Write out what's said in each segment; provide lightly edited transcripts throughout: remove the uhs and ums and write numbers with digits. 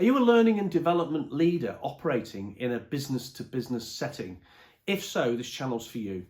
Are you a learning and development leader operating in a business-to-business setting? If so, this channel's for you.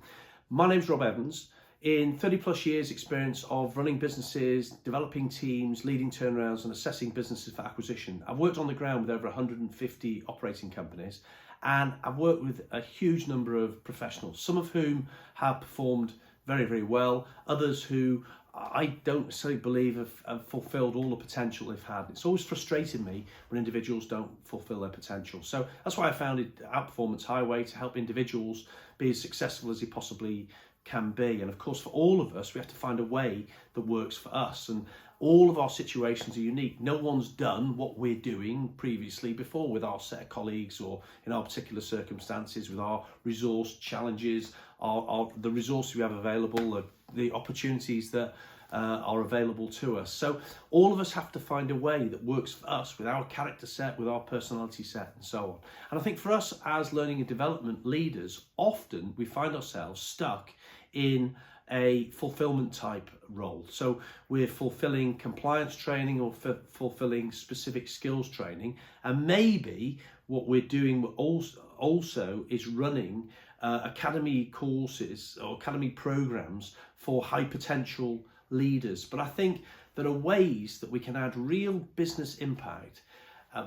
My name's Rob Evans. In 30 plus years experience of running businesses, developing teams, leading turnarounds and assessing businesses for acquisition, I've worked on the ground with over 150 operating companies, and I've worked with a huge number of professionals, some of whom have performed very, very well, others who I don't necessarily believe have fulfilled all the potential they've had. It's always frustrated me when individuals don't fulfill their potential. So that's why I founded Outperformance Highway, to help individuals be as successful as they possibly can be. And of course, for all of us, we have to find a way that works for us. And all of our situations are unique. No one's done what we're doing previously before with our set of colleagues, or in our particular circumstances with our resource challenges, the resources we have available, the opportunities that are available to us. So all of us have to find a way that works for us, with our character set, with our personality set, and so on. And I think for us as learning and development leaders, often we find ourselves stuck in a fulfillment type role. So we're fulfilling compliance training or fulfilling specific skills training, and maybe what we're doing also is running academy courses or academy programs for high potential leaders. But I think there are ways that we can add real business impact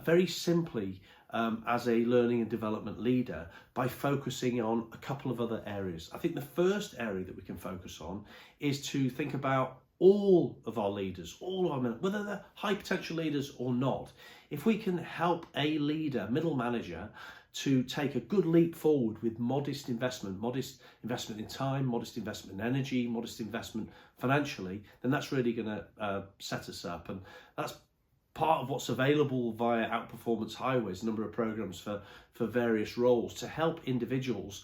very simply as a learning and development leader by focusing on a couple of other areas. I think the first area that we can focus on is to think about all of our leaders, all of our men, whether they're high potential leaders or not. If we can help a leader, middle manager, to take a good leap forward with modest investment in time, modest investment in energy, modest investment financially, then that's really going to set us up. And that's part of what's available via Outperformance Highways, a number of programs for various roles to help individuals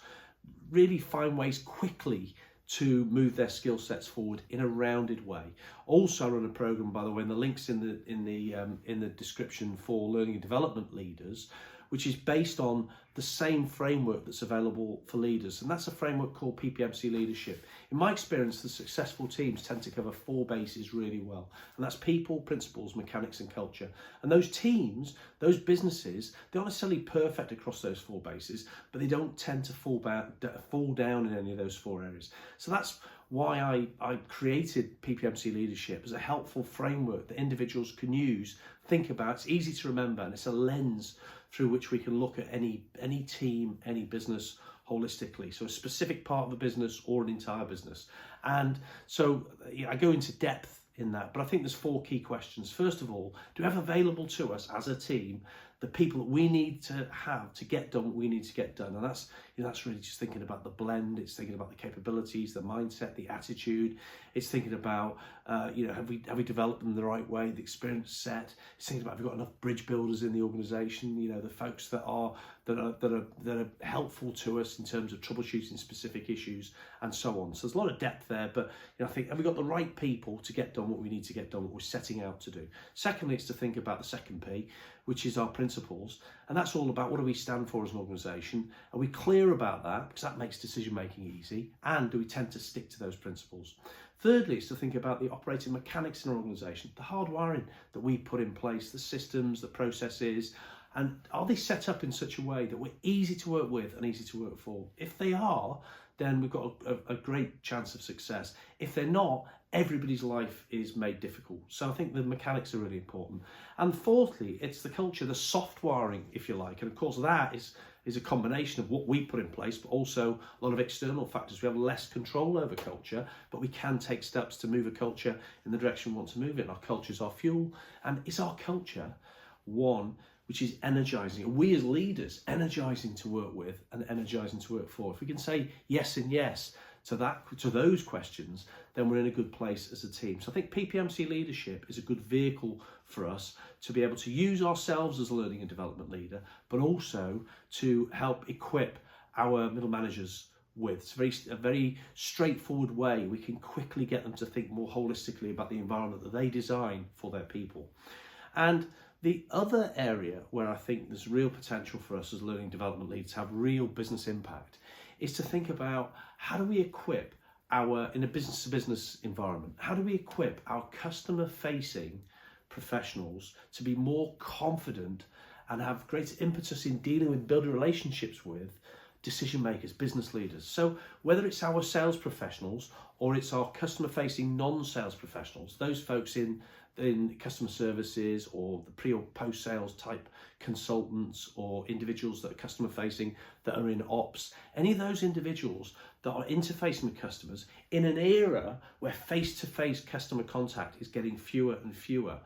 really find ways quickly to move their skill sets forward in a rounded way. Also, I run a program, by the way, and the link's in the description, for learning and development leaders, which is based on the same framework that's available for leaders. And that's a framework called PPMC Leadership. In my experience, the successful teams tend to cover 4 bases really well. And that's people, principles, mechanics, and culture. And those teams, those businesses, they're not necessarily perfect across those 4 bases, but they don't tend to fall down in any of those 4 areas. So that's why I created PPMC Leadership as a helpful framework that individuals can use, think about. It's easy to remember, and it's a lens through which we can look at any team, any business holistically. So a specific part of a business or an entire business. And so I go into depth in that, but I think there's 4 key questions. First of all, do we have available to us as a team the people that we need to have to get done what we need to get done? And that's really just thinking about the blend. It's thinking about the capabilities, the mindset, the attitude. It's thinking about have we developed them the right way, the experience set. It's thinking about, have we got enough bridge builders in the organisation? The folks that are helpful to us in terms of troubleshooting specific issues and so on. So there's a lot of depth there, but I think, have we got the right people to get done what we need to get done, what we're setting out to do? Secondly, it's to think about the second P, which is our principles, and that's all about what do we stand for as an organisation. Are we clear about that? Because that makes decision making easy, and do we tend to stick to those principles? Thirdly, it's to think about the operating mechanics in our organisation, the hardwiring that we put in place, the systems, the processes, and are they set up in such a way that we're easy to work with and easy to work for? If they are, then we've got a great chance of success. If they're not, everybody's life is made difficult. So I think the mechanics are really important. And fourthly, it's the culture, the soft wiring, if you like. And of course, that is a combination of what we put in place, but also a lot of external factors. We have less control over culture, but we can take steps to move a culture in the direction we want to move it. Our culture is our fuel. And is our culture one which is energizing? We as leaders, energizing to work with and energizing to work for? If we can say yes and yes to those questions, then we're in a good place as a team. So I think PPMC Leadership is a good vehicle for us to be able to use ourselves as a learning and development leader, but also to help equip our middle managers with. It's a very straightforward way we can quickly get them to think more holistically about the environment that they design for their people. And the other area where I think there's real potential for us as learning development leaders to have real business impact is to think about, how do we equip in a business-to-business environment, how do we equip our customer-facing professionals to be more confident and have greater impetus in dealing with, building relationships with decision makers, business leaders. So whether it's our sales professionals or it's our customer facing non-sales professionals, those folks in customer services or the pre or post sales type consultants or individuals that are customer facing that are in ops, any of those individuals that are interfacing with customers in an era where face-to-face customer contact is getting fewer and fewer,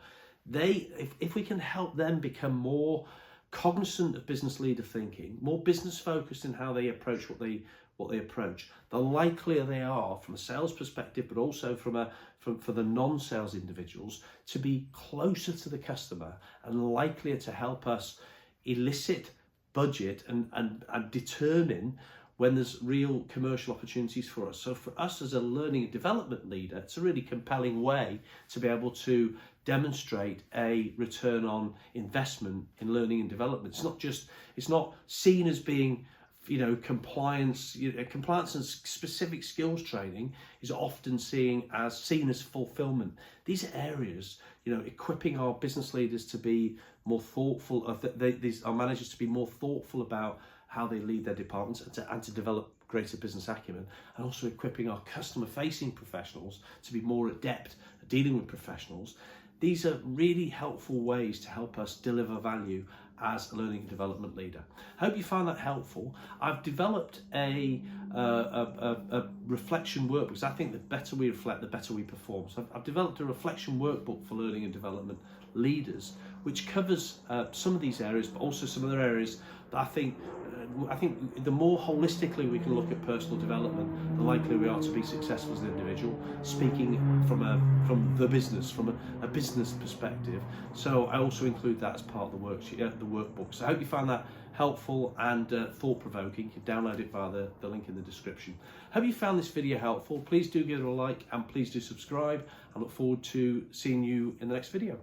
if we can help them become more cognizant of business leader thinking, more business focused in how they approach what they approach, the likelier they are from a sales perspective, but also for the non-sales individuals to be closer to the customer and likelier to help us elicit, budget and determine when there's real commercial opportunities for us. So for us as a learning and development leader, it's a really compelling way to be able to demonstrate a return on investment in learning and development. It's not seen as being, compliance and specific skills training is often seen as fulfillment. These are areas, equipping our business leaders to be more thoughtful our managers to be more thoughtful about how they lead their departments and to develop greater business acumen, and also equipping our customer facing professionals to be more adept at dealing with professionals. These are really helpful ways to help us deliver value as a learning and development leader. I hope you find that helpful. I've developed a reflection workbook because I think the better we reflect, the better we perform. So I've developed a reflection workbook for learning and development leaders, which covers some of these areas, but also some other areas that I think the more holistically we can look at personal development, the likelier we are to be successful as an individual, speaking from the business, from a business perspective. So I also include that as part of the workbook. So I hope you find that helpful and thought-provoking. You can download it via the link in the description. Hope you found this video helpful. Please do give it a like and please do subscribe. I look forward to seeing you in the next video.